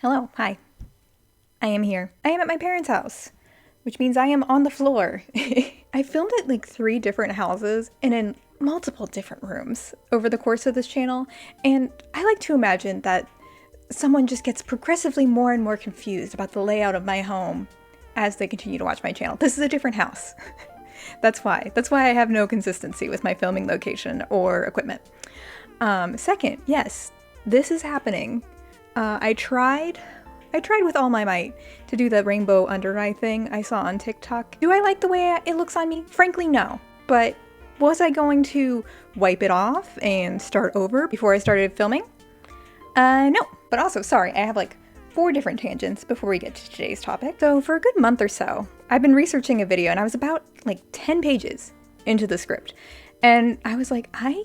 Hello, hi. I am here. I am at my parents' house, which means I am on the floor. I filmed at like 3 different houses and in multiple different rooms over the course of this channel, and I like to imagine that someone just gets progressively more and more confused about the layout of my home as they continue to watch my channel. This is a different house. That's why. That's why I have no consistency with my filming location or equipment. Second, yes, this is happening. I tried with all my might to do the rainbow under eye thing I saw on TikTok. Do I like the way it looks on me? Frankly, no. But was I going to wipe it off and start over before I started filming? No. But also, sorry, I have like 4 different tangents before we get to today's topic. So for a good month or so, I've been researching a video and I was about like 10 pages into the script. And I was like, I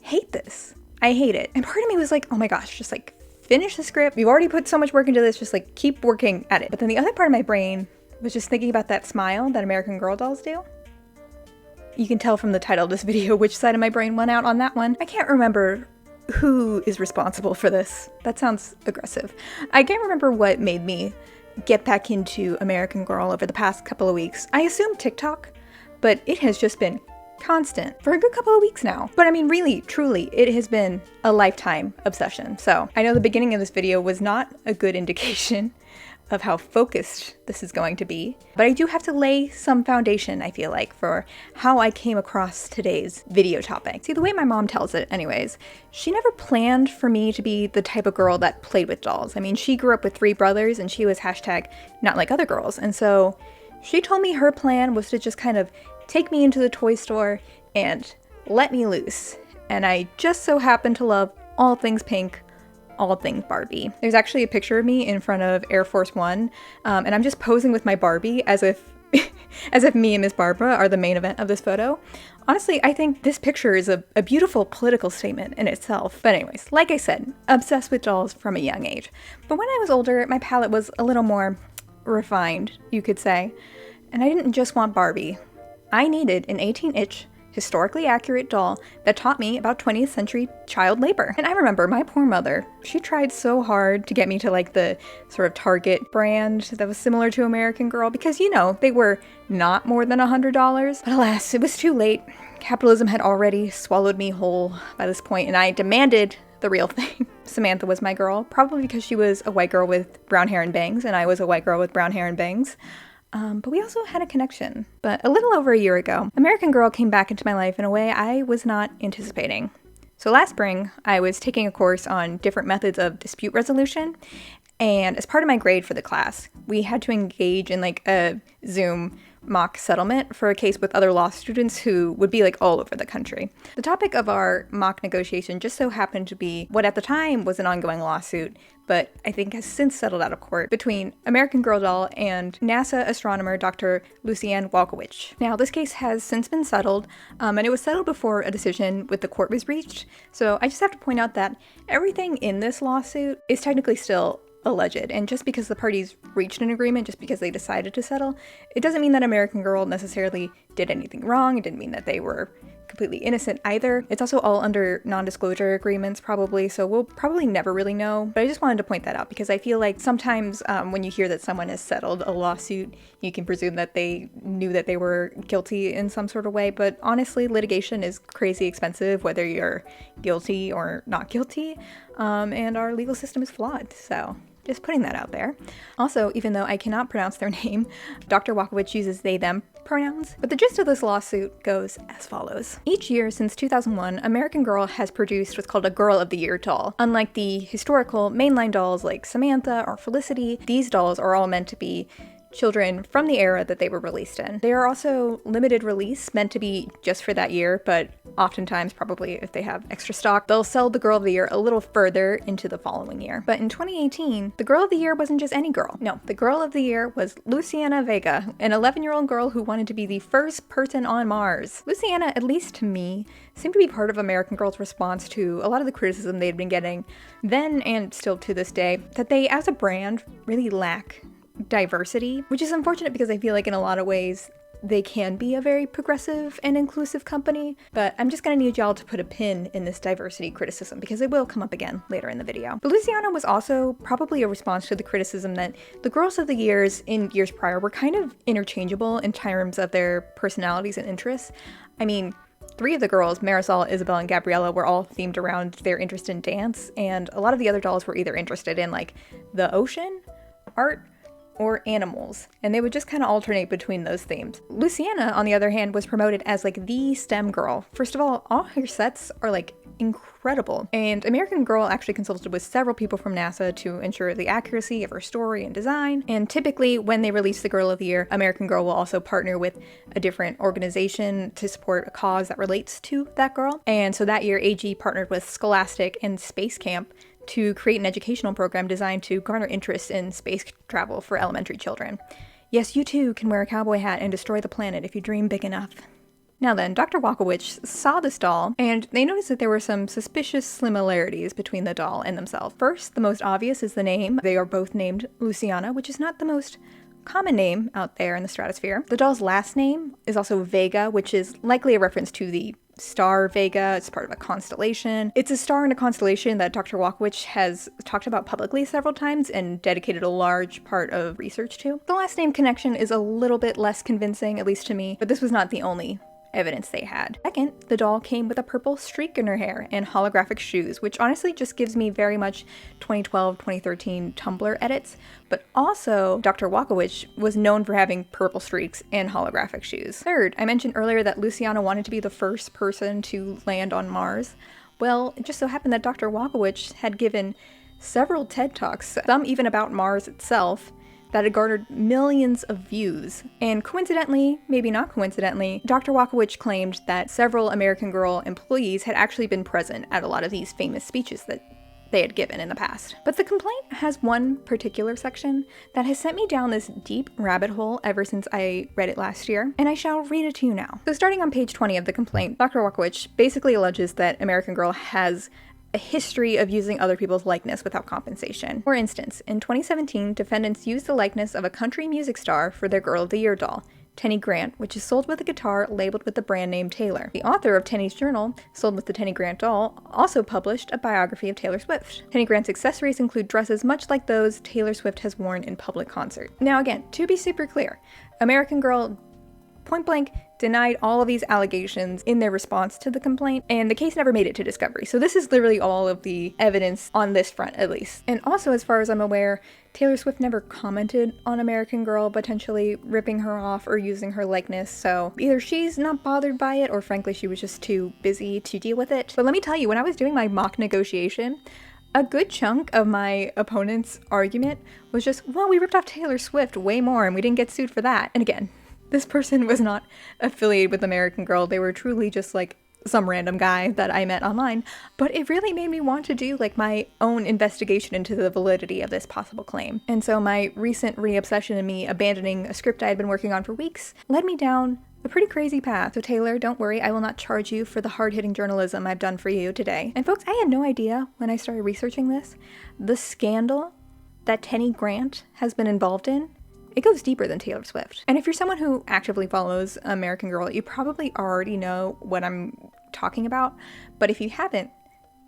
hate this. I hate it. And part of me was like, oh my gosh, just like finish the script. You've already put so much work into this, just like keep working at it. But then the other part of my brain was just thinking about that smile that American Girl dolls do. You can tell from the title of this video which side of my brain went out on that one. I can't remember who is responsible for this. That sounds aggressive. I can't remember what made me get back into American Girl over the past couple of weeks. I assume TikTok, but it has just been constant for a good couple of weeks now. But I mean, really, truly, it has been a lifetime obsession. So I know the beginning of this video was not a good indication of how focused this is going to be, but I do have to lay some foundation, I feel like, for how I came across today's video topic. See, the way my mom tells it anyways, she never planned for me to be the type of girl that played with dolls. I mean, she grew up with 3 brothers and she was hashtag not like other girls. And so she told me her plan was to just kind of take me into the toy store and let me loose. And I just so happen to love all things pink, all things Barbie. There's actually a picture of me in front of Air Force One, and I'm just posing with my Barbie as if as if me and Miss Barbara are the main event of this photo. Honestly, I think this picture is a beautiful political statement in itself. But anyways, like I said, obsessed with dolls from a young age. But when I was older, my palette was a little more refined, you could say. And I didn't just want Barbie. I needed an 18-inch, historically accurate doll that taught me about 20th century child labor. And I remember my poor mother, she tried so hard to get me to like the sort of Target brand that was similar to American Girl because, you know, they were not more than $100. But alas, it was too late. Capitalism had already swallowed me whole by this point, and I demanded the real thing. Samantha was my girl, probably because she was a white girl with brown hair and bangs, and I was a white girl with brown hair and bangs. But we also had a connection. But a little over a year ago, American Girl came back into my life in a way I was not anticipating. So last spring, I was taking a course on different methods of dispute resolution, and as part of my grade for the class, we had to engage in like a Zoom mock settlement for a case with other law students who would be like all over the country. The topic of our mock negotiation just so happened to be what at the time was an ongoing lawsuit, but I think has since settled out of court between American Girl doll and NASA astronomer Dr. Lucianne Walkowicz. Now, this case has since been settled, and it was settled before a decision with the court was reached, so I just have to point out that everything in this lawsuit is technically still alleged, and just because the parties reached an agreement, just because they decided to settle, it doesn't mean that American Girl necessarily did anything wrong. It didn't mean that they were completely innocent either. It's also all under non-disclosure agreements probably, so we'll probably never really know, but I just wanted to point that out because I feel like sometimes when you hear that someone has settled a lawsuit, you can presume that they knew that they were guilty in some sort of way, but honestly, litigation is crazy expensive whether you're guilty or not guilty, and our legal system is flawed, so just putting that out there. Also, even though I cannot pronounce their name, Dr. Walkowicz uses they, them pronouns. But the gist of this lawsuit goes as follows. Each year since 2001, American Girl has produced what's called a Girl of the Year doll. Unlike the historical mainline dolls like Samantha or Felicity, these dolls are all meant to be children from the era that they were released in. They are also limited release, meant to be just for that year, but oftentimes, probably if they have extra stock, they'll sell the Girl of the Year a little further into the following year. But in 2018, the Girl of the Year wasn't just any girl. No, the Girl of the Year was Luciana Vega, an 11-year-old girl who wanted to be the first person on Mars. Luciana, at least to me, seemed to be part of American Girl's response to a lot of the criticism they'd been getting then and still to this day, that they, as a brand, really lack diversity, which is unfortunate because I feel like in a lot of ways they can be a very progressive and inclusive company, but I'm just gonna need y'all to put a pin in this diversity criticism because it will come up again later in the video. But Luciana was also probably a response to the criticism that the girls of the years in years prior were kind of interchangeable in terms of their personalities and interests. I mean, 3 of the girls, Marisol, Isabel, and Gabriella, were all themed around their interest in dance, and a lot of the other dolls were either interested in like the ocean, art, or animals, and they would just kind of alternate between those themes. Luciana, on the other hand, was promoted as like the STEM girl. First of all her sets are like incredible, and American Girl actually consulted with several people from NASA to ensure the accuracy of her story and design, and typically when they release the Girl of the Year, American Girl will also partner with a different organization to support a cause that relates to that girl. And so that year, AG partnered with Scholastic and Space Camp to create an educational program designed to garner interest in space travel for elementary children. Yes, you too can wear a cowboy hat and destroy the planet if you dream big enough. Now then, Dr. Walkowicz saw this doll, and they noticed that there were some suspicious similarities between the doll and themselves. First, the most obvious is the name. They are both named Luciana, which is not the most common name out there in the stratosphere. The doll's last name is also Vega, which is likely a reference to the star Vega. It's part of a constellation. It's a star in a constellation that Dr. Walkowicz has talked about publicly several times and dedicated a large part of research to. The last name connection is a little bit less convincing, at least to me, but this was not the only evidence they had. Second, the doll came with a purple streak in her hair and holographic shoes, which honestly just gives me very much 2012, 2013 Tumblr edits, but also Dr. Walkowicz was known for having purple streaks and holographic shoes. Third, I mentioned earlier that Luciana wanted to be the first person to land on Mars. Well, it just so happened that Dr. Walkowicz had given several TED Talks, some even about Mars itself, that had garnered millions of views. And coincidentally, maybe not coincidentally, Dr. Walkowicz claimed that several American Girl employees had actually been present at a lot of these famous speeches that they had given in the past. But the complaint has one particular section that has sent me down this deep rabbit hole ever since I read it last year, and I shall read it to you now. So starting on page 20 of the complaint, Dr. Walkowicz basically alleges that American Girl has a history of using other people's likeness without compensation. For instance, in 2017, defendants used the likeness of a country music star for their Girl of the Year doll, Tenny Grant, which is sold with a guitar labeled with the brand name Taylor. The author of Tenny's journal, sold with the Tenny Grant doll, also published a biography of Taylor Swift. Tenny Grant's accessories include dresses much like those Taylor Swift has worn in public concert. Now again, to be super clear, American Girl point blank denied all of these allegations in their response to the complaint, and the case never made it to discovery. So this is literally all of the evidence on this front, at least. And also, as far as I'm aware, Taylor Swift never commented on American Girl potentially ripping her off or using her likeness, so either she's not bothered by it, or frankly, she was just too busy to deal with it. But let me tell you, when I was doing my mock negotiation, a good chunk of my opponent's argument was just, well, we ripped off Taylor Swift way more and we didn't get sued for that. And again, this person was not affiliated with American Girl. They were truly just like some random guy that I met online. But it really made me want to do like my own investigation into the validity of this possible claim. And so my recent re-obsession and me abandoning a script I had been working on for weeks led me down a pretty crazy path. So Taylor, don't worry, I will not charge you for the hard-hitting journalism I've done for you today. And folks, I had no idea when I started researching this, the scandal that Tenny Grant has been involved in, it goes deeper than Taylor Swift. And if you're someone who actively follows American Girl, you probably already know what I'm talking about. But if you haven't,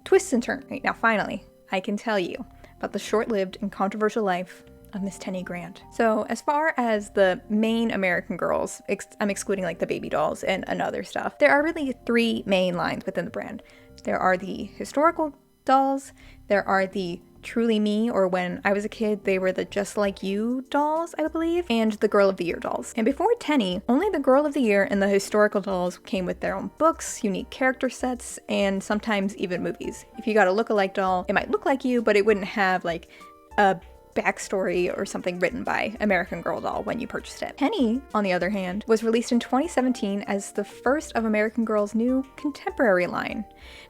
twists and turns. Now finally, I can tell you about the short-lived and controversial life of Miss Tenny Grant. So as far as the main American Girls, I'm excluding like the baby dolls and other stuff, there are really 3 main lines within the brand. There are the historical dolls, there are the Truly Me, or when I was a kid, they were the Just Like You dolls, I believe, and the Girl of the Year dolls. And before Tenny, only the Girl of the Year and the historical dolls came with their own books, unique character sets, and sometimes even movies. If you got a look-alike doll, it might look like you, but it wouldn't have like a backstory or something written by American Girl doll when you purchased it. Tenny, on the other hand, was released in 2017 as the first of American Girl's new contemporary line.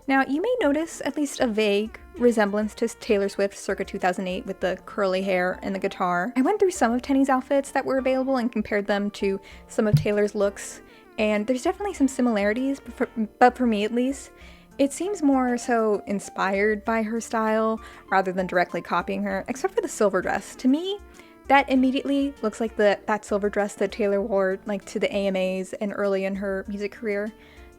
Now, you may notice at least a vague resemblance to Taylor Swift circa 2008 with the curly hair and the guitar. I went through some of Tenny's outfits that were available and compared them to some of Taylor's looks, and there's definitely some similarities, but for me at least, it seems more so inspired by her style rather than directly copying her, except for the silver dress. To me, That immediately looks like that silver dress that Taylor wore like to the AMAs and early in her music career.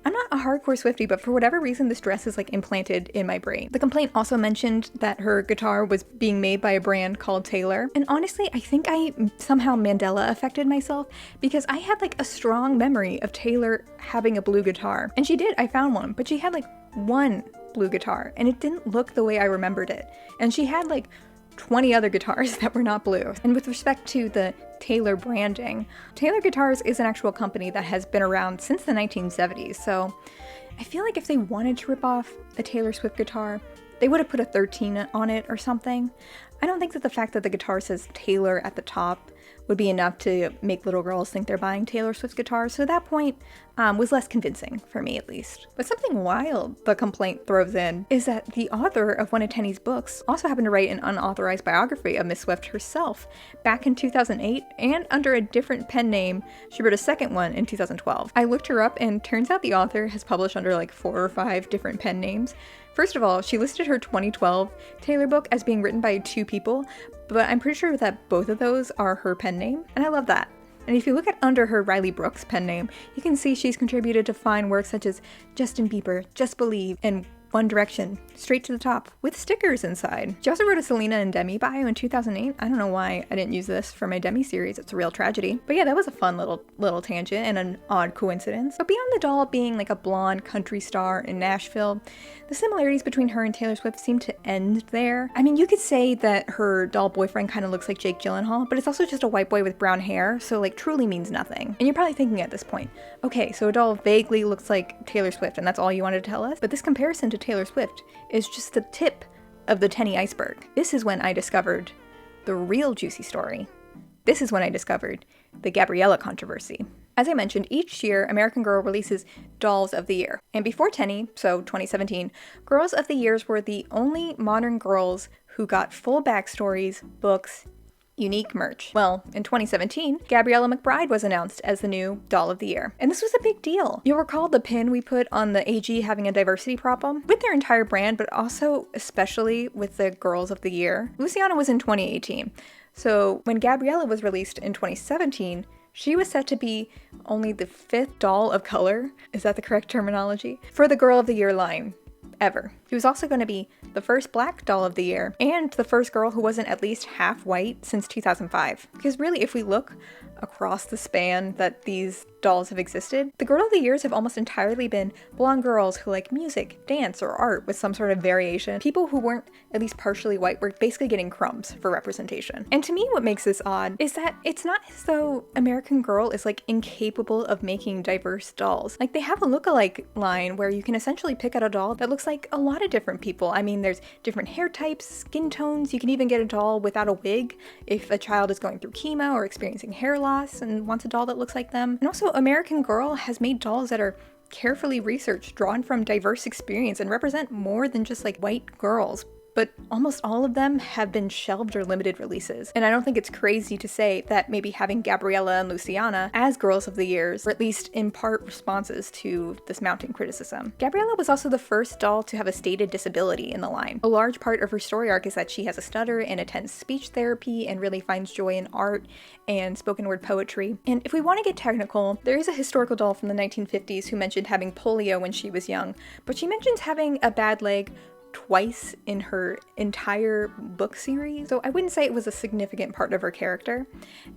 I'm not a hardcore Swiftie, but for whatever reason, this dress is like implanted in my brain. The complaint also mentioned that her guitar was being made by a brand called Taylor. And honestly, I think I somehow Mandela affected myself because I had like a strong memory of Taylor having a blue guitar. And she did, I found one, but she had like one blue guitar and it didn't look the way I remembered it. And she had like 20 other guitars that were not blue. And with respect to the Taylor branding, Taylor Guitars is an actual company that has been around since the 1970s, so I feel like if they wanted to rip off a Taylor Swift guitar, they would have put a 13 on it or something. I don't think that the fact that the guitar says Taylor at the top would be enough to make little girls think they're buying Taylor Swift guitars, so that point was less convincing, for me at least. But something wild the complaint throws in is that the author of one of Tenny's books also happened to write an unauthorized biography of Miss Swift herself back in 2008, and under a different pen name, she wrote a second one in 2012. I looked her up and turns out the author has published under like 4 or 5 different pen names. First of all, she listed her 2012 Taylor book as being written by 2 people, but I'm pretty sure that both of those are her pen name, and I love that. And if you look at under her Riley Brooks pen name, you can see she's contributed to fine works such as Justin Bieber, Just Believe, and One Direction, Straight to the Top, with stickers inside. She also wrote a Selena and Demi bio in 2008. I don't know why I didn't use this for my Demi series, it's a real tragedy. But yeah, that was a fun little tangent and an odd coincidence. But beyond the doll being like a blonde country star in Nashville, the similarities between her and Taylor Swift seem to end there. I mean, you could say that her doll boyfriend kind of looks like Jake Gyllenhaal, but it's also just a white boy with brown hair, so like truly means nothing. And you're probably thinking at this point, okay, so a doll vaguely looks like Taylor Swift and that's all you wanted to tell us? But this comparison to Taylor Swift is just the tip of the Tenny iceberg. This is when I discovered the real juicy story. This is when I discovered the Gabriella controversy. As I mentioned, each year American Girl releases Dolls of the Year. And before Tenny, so 2017, Girls of the Years were the only modern girls who got full backstories, books, unique merch. Well, in 2017, Gabriella McBride was announced as the new Doll of the Year. And this was a big deal. You'll recall the pin we put on the AG having a diversity problem with their entire brand, but also especially with the Girls of the Year. Luciana was in 2018. So when Gabriella was released in 2017, she was set to be only the 5th doll of color, is that the correct terminology, for the Girl of the Year line ever. She was also going to be the first Black Doll of the Year and the first girl who wasn't at least half white since 2005. Because really, if we look across the span that these dolls have existed, the Girl of the Years have almost entirely been blonde girls who like music, dance, or art with some sort of variation. People who weren't at least partially white were basically getting crumbs for representation. And to me, what makes this odd is that it's not as though American Girl is like incapable of making diverse dolls. Like they have a lookalike line where you can essentially pick out a doll that looks like a lot of different people. I mean, there's different hair types, skin tones. You can even get a doll without a wig if a child is going through chemo or experiencing hair loss and wants a doll that looks like them. And also, American Girl has made dolls that are carefully researched, drawn from diverse experience, and represent more than just like white girls. But almost all of them have been shelved or limited releases. And I don't think it's crazy to say that maybe having Gabriella and Luciana as Girls of the Years were at least in part responses to this mounting criticism. Gabriella was also the first doll to have a stated disability in the line. A large part of her story arc is that she has a stutter and attends speech therapy and really finds joy in art and spoken word poetry. And if we want to get technical, there is a historical doll from the 1950s who mentioned having polio when she was young, but she mentions having a bad leg twice in her entire book series, so I wouldn't say it was a significant part of her character.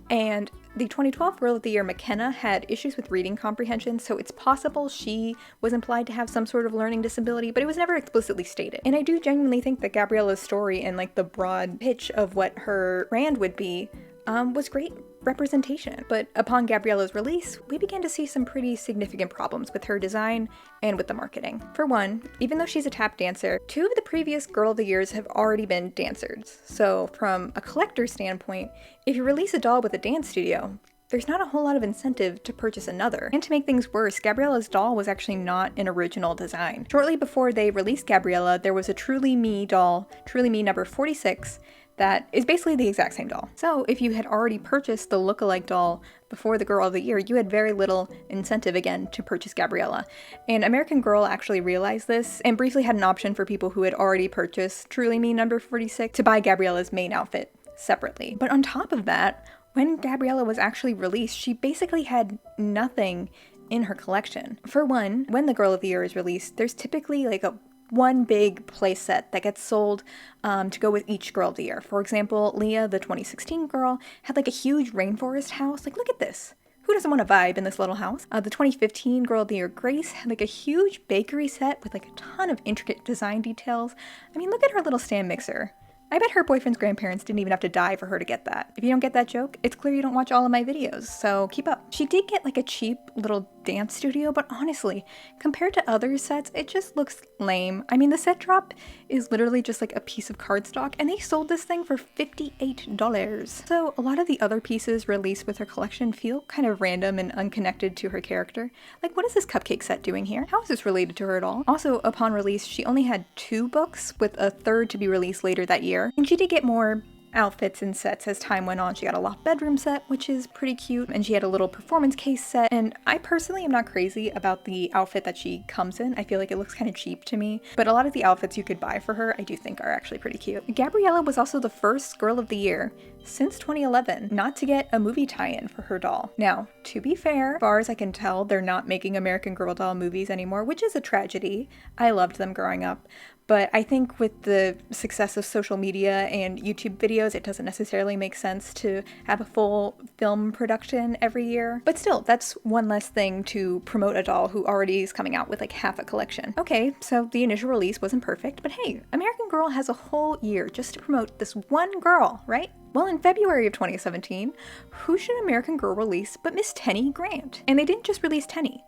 And the 2012 Girl of the Year, McKenna, had issues with reading comprehension, so it's possible she was implied to have some sort of learning disability, but it was never explicitly stated. And I do genuinely think that Gabriella's story and like the broad pitch of what her brand would be was great representation. But upon Gabriella's release, we began to see some pretty significant problems with her design and with the marketing. For one, even though she's a tap dancer, 2 of the previous Girl of the Years have already been dancers. So from a collector's standpoint, if you release a doll with a dance studio, there's not a whole lot of incentive to purchase another. And to make things worse, Gabriella's doll was actually not an original design. Shortly before they released Gabriella, there was a Truly Me doll, Truly Me number 46, that is basically the exact same doll. So if you had already purchased the lookalike doll before the Girl of the Year, you had very little incentive again to purchase Gabriella. And American Girl actually realized this and briefly had an option for people who had already purchased Truly Me number 46 to buy Gabriella's main outfit separately. But on top of that, when Gabriella was actually released, she basically had nothing in her collection. For one, when the Girl of the Year is released, there's typically like one big play set that gets sold to go with each Girl of the Year. For example, Leah, the 2016 girl, had like a huge rainforest house. Like, look at this. Who doesn't want to vibe in this little house? The 2015 Girl of the Year Grace had like a huge bakery set with like a ton of intricate design details. I mean, look at her little stand mixer. I bet her boyfriend's grandparents didn't even have to die for her to get that. If you don't get that joke, it's clear you don't watch all of my videos, so keep up. She did get like a cheap little dance studio, but honestly, compared to other sets, it just looks lame. I mean, the set drop is literally just like a piece of cardstock, and they sold this thing for $58. So a lot of the other pieces released with her collection feel kind of random and unconnected to her character. Like, what is this cupcake set doing here? How is this related to her at all? Also, upon release, she only had 2 books, with a third to be released later that year. And she did get more outfits and sets as time went on. She got a loft bedroom set, which is pretty cute, and she had a little performance case set. And I personally am not crazy about the outfit that she comes in. I feel like it looks kind of cheap to me, but a lot of the outfits you could buy for her I do think are actually pretty cute. Gabriella was also the first Girl of the Year since 2011 not to get a movie tie-in for her doll. Now, to be fair, as far as I can tell, they're not making American Girl doll movies anymore, which is a tragedy. I loved them growing up. But I think with the success of social media and YouTube videos, it doesn't necessarily make sense to have a full film production every year. But still, that's one less thing to promote a doll who already is coming out with like half a collection. Okay, so the initial release wasn't perfect, but hey, American Girl has a whole year just to promote this one girl, right? Well, in February of 2017, who should American Girl release but Miss Tenny Grant? And they didn't just release Tenny.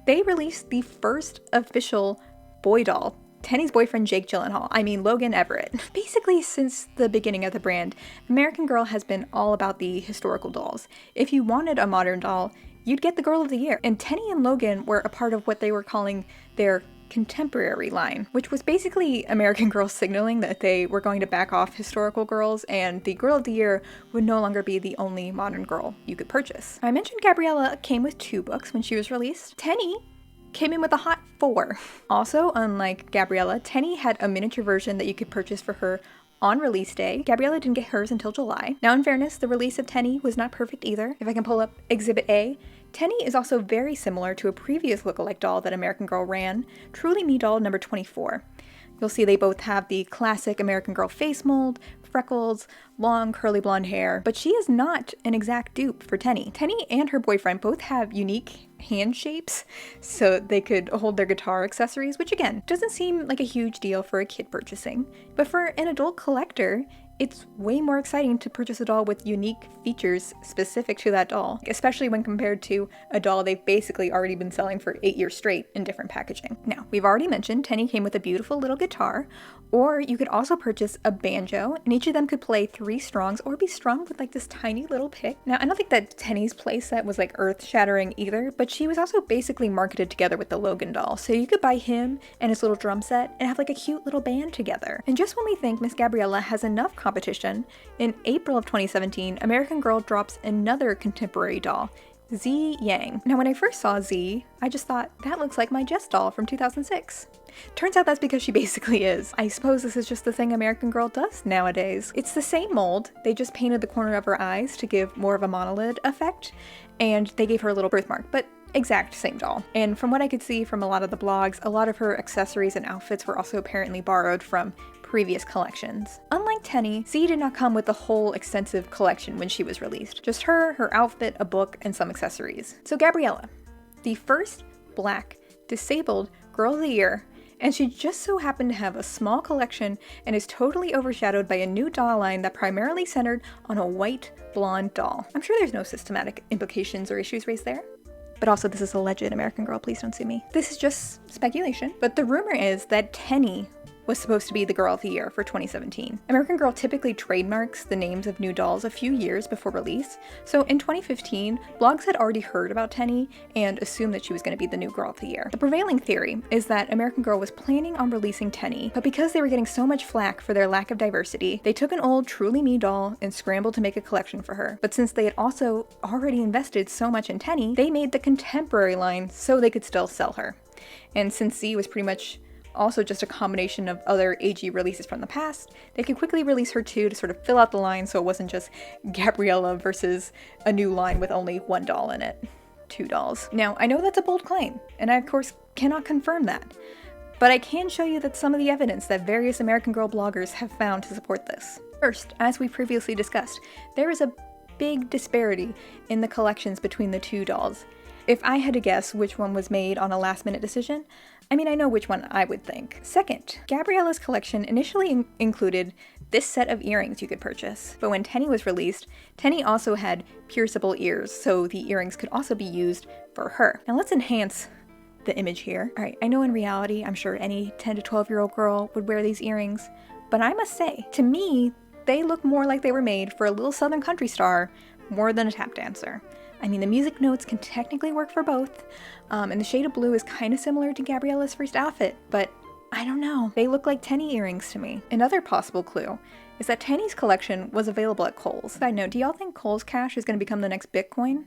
They released the first official boy doll, Tenny's boyfriend Jake Gyllenhaal, Logan Everett. Basically, since the beginning of the brand, American Girl has been all about the historical dolls. If you wanted a modern doll, you'd get the Girl of the Year. And Tenny and Logan were a part of what they were calling their contemporary line, which was basically American Girl signaling that they were going to back off historical girls, and the Girl of the Year would no longer be the only modern girl you could purchase. I mentioned Gabriella came with 2 books when she was released. Tenny came in with a hot 4. Also, unlike Gabriella, Tenny had a miniature version that you could purchase for her on release day. Gabriella didn't get hers until July. Now, in fairness, the release of Tenny was not perfect either. If I can pull up Exhibit A, Tenny is also very similar to a previous lookalike doll that American Girl ran, Truly Me doll number 24. You'll see they both have the classic American Girl face mold, freckles, long curly blonde hair, but she is not an exact dupe for Tenny. Tenny and her boyfriend both have unique hand shapes so they could hold their guitar accessories, which again, doesn't seem like a huge deal for a kid purchasing. But for an adult collector, it's way more exciting to purchase a doll with unique features specific to that doll, especially when compared to a doll they've basically already been selling for 8 years straight in different packaging. Now, we've already mentioned Tenny came with a beautiful little guitar, or you could also purchase a banjo, and each of them could play 3 strongs or be strung with like this tiny little pick. Now, I don't think that Tenny's playset was like earth-shattering either, but she was also basically marketed together with the Logan doll, so you could buy him and his little drum set and have like a cute little band together. And just when we think Miss Gabriella has enough competition, in April of 2017, American Girl drops another contemporary doll, Z Yang. Now, when I first saw Z, I just thought, that looks like my Jess doll from 2006. Turns out that's because she basically is. I suppose this is just the thing American Girl does nowadays. It's the same mold, they just painted the corner of her eyes to give more of a monolid effect, and they gave her a little birthmark, but exact same doll. And from what I could see from a lot of the blogs, a lot of her accessories and outfits were also apparently borrowed from previous collections. Unlike Tenny, Z did not come with the whole extensive collection when she was released. Just her outfit, a book, and some accessories. So Gabriella, the first Black disabled Girl of the Year, and she just so happened to have a small collection and is totally overshadowed by a new doll line that primarily centered on a white blonde doll. I'm sure there's no systematic implications or issues raised there. But also, this is alleged, American Girl, please don't sue me. This is just speculation. But the rumor is that Tenny was supposed to be the Girl of the Year for 2017. American Girl typically trademarks the names of new dolls a few years before release, so in 2015, blogs had already heard about Tenny and assumed that she was going to be the new Girl of the Year. The prevailing theory is that American Girl was planning on releasing Tenny, but because they were getting so much flack for their lack of diversity, they took an old Truly Me doll and scrambled to make a collection for her. But since they had also already invested so much in Tenny, they made the contemporary line so they could still sell her. And since Z was pretty much also just a combination of other AG releases from the past, they could quickly release her too to sort of fill out the line so it wasn't just Gabriella versus a new line with only one doll in it. 2 dolls. Now, I know that's a bold claim, and I of course cannot confirm that, but I can show you that some of the evidence that various American Girl bloggers have found to support this. First, as we previously discussed, there is a big disparity in the collections between the 2 dolls. If I had to guess which one was made on a last-minute decision, I mean, I know which one I would think. Second, Gabriella's collection initially included this set of earrings you could purchase, but when Tenny was released, Tenny also had pierceable ears, so the earrings could also be used for her. Now let's enhance the image here. Alright, I know in reality, I'm sure any 10 to 12-year-old girl would wear these earrings, but I must say, to me, they look more like they were made for a little southern country star more than a tap dancer. I mean, the music notes can technically work for both, and the shade of blue is kind of similar to Gabriella's first outfit, but I don't know. They look like Tenny earrings to me. Another possible clue is that Tenny's collection was available at Kohl's. Side note, do y'all think Kohl's Cash is going to become the next Bitcoin?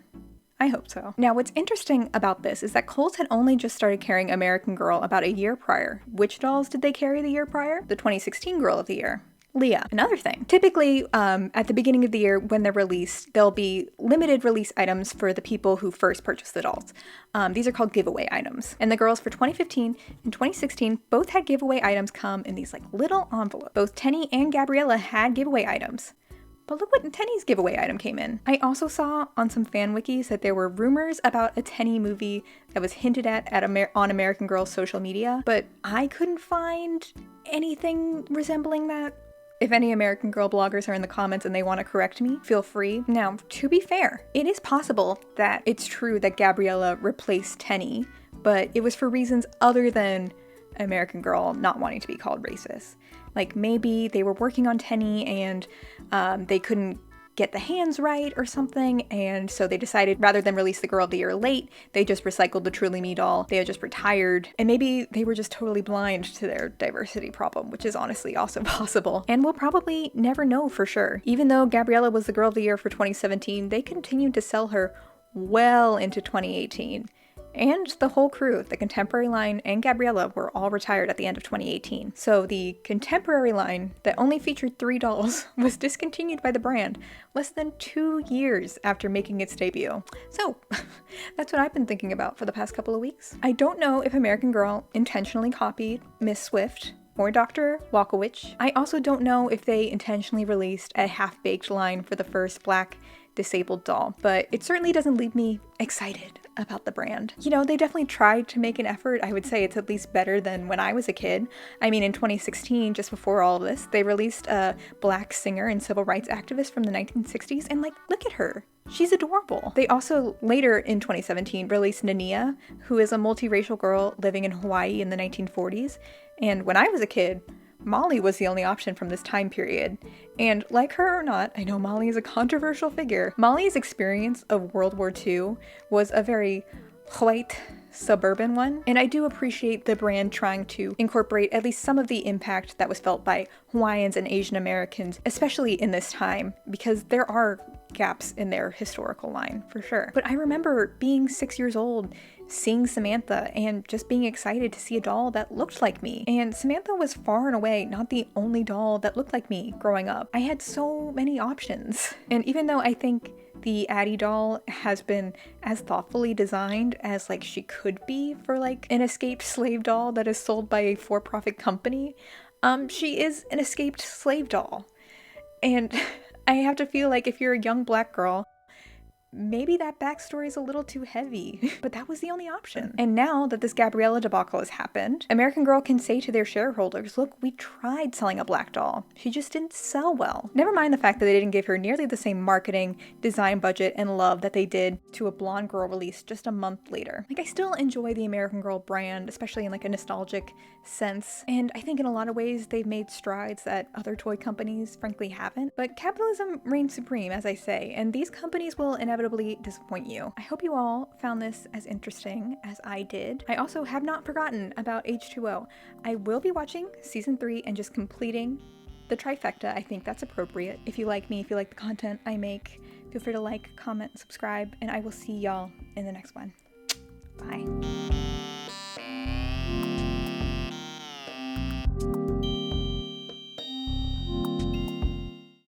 I hope so. Now, what's interesting about this is that Kohl's had only just started carrying American Girl about a year prior. Which dolls did they carry the year prior? The 2016 Girl of the Year. Leah. Another thing. Typically, at the beginning of the year when they're released, there'll be limited release items for the people who first purchased the dolls. These are called giveaway items. And the girls for 2015 and 2016 both had giveaway items come in these like little envelopes. Both Tenny and Gabriella had giveaway items. But look what Tenny's giveaway item came in. I also saw on some fan wikis that there were rumors about a Tenny movie that was hinted at on American Girl's social media, but I couldn't find anything resembling that. If any American Girl bloggers are in the comments and they want to correct me, feel free. Now, to be fair, it is possible that it's true that Gabriella replaced Tenny, but it was for reasons other than American Girl not wanting to be called racist. Like maybe they were working on Tenny and they couldn't get the hands right or something, and so they decided rather than release the Girl of the Year late, they just recycled the Truly Me doll. They had just retired, and maybe they were just totally blind to their diversity problem, which is honestly also possible. And we'll probably never know for sure. Even though Gabriella was the Girl of the Year for 2017, they continued to sell her well into 2018. And the whole crew, the contemporary line and Gabriella, were all retired at the end of 2018. So the contemporary line that only featured 3 dolls was discontinued by the brand less than 2 years after making its debut. So that's what I've been thinking about for the past couple of weeks. I don't know if American Girl intentionally copied Miss Swift or Dr. Walkowicz. I also don't know if they intentionally released a half-baked line for the first Black disabled doll, but it certainly doesn't leave me excited about the brand. You know, they definitely tried to make an effort. I would say it's at least better than when I was a kid. I mean, in 2016, just before all of this, they released a Black singer and civil rights activist from the 1960s, and like, look at her. She's adorable. They also, later in 2017, released Nania, who is a multiracial girl living in Hawaii in the 1940s, and when I was a kid, Molly was the only option from this time period. And like her or not, I know Molly is a controversial figure. Molly's experience of World War II was a very white, suburban one, and I do appreciate the brand trying to incorporate at least some of the impact that was felt by Hawaiians and Asian Americans, especially in this time, because there are gaps in their historical line, for sure. But I remember being 6 years old, seeing Samantha, and just being excited to see a doll that looked like me. And Samantha was far and away not the only doll that looked like me growing up. I had so many options. And even though I think the Addie doll has been as thoughtfully designed as like she could be for like an escaped slave doll that is sold by a for-profit company, she is an escaped slave doll. And I have to feel like if you're a young Black girl, maybe that backstory is a little too heavy, but that was the only option. And now that this Gabriella debacle has happened, American Girl can say to their shareholders, look, we tried selling a Black doll. She just didn't sell well. Never mind the fact that they didn't give her nearly the same marketing, design budget, and love that they did to a blonde girl released just a month later. Like, I still enjoy the American Girl brand, especially in like a nostalgic sense, and I think in a lot of ways they've made strides that other toy companies frankly haven't. But capitalism reigns supreme, as I say, and these companies will inevitably disappoint you. I hope you all found this as interesting as I did. I also have not forgotten about H2O. I will be watching season 3 and just completing the trifecta. I think that's appropriate. If you like me, if you like the content I make, feel free to like, comment, subscribe, and I will see y'all in the next one. Bye.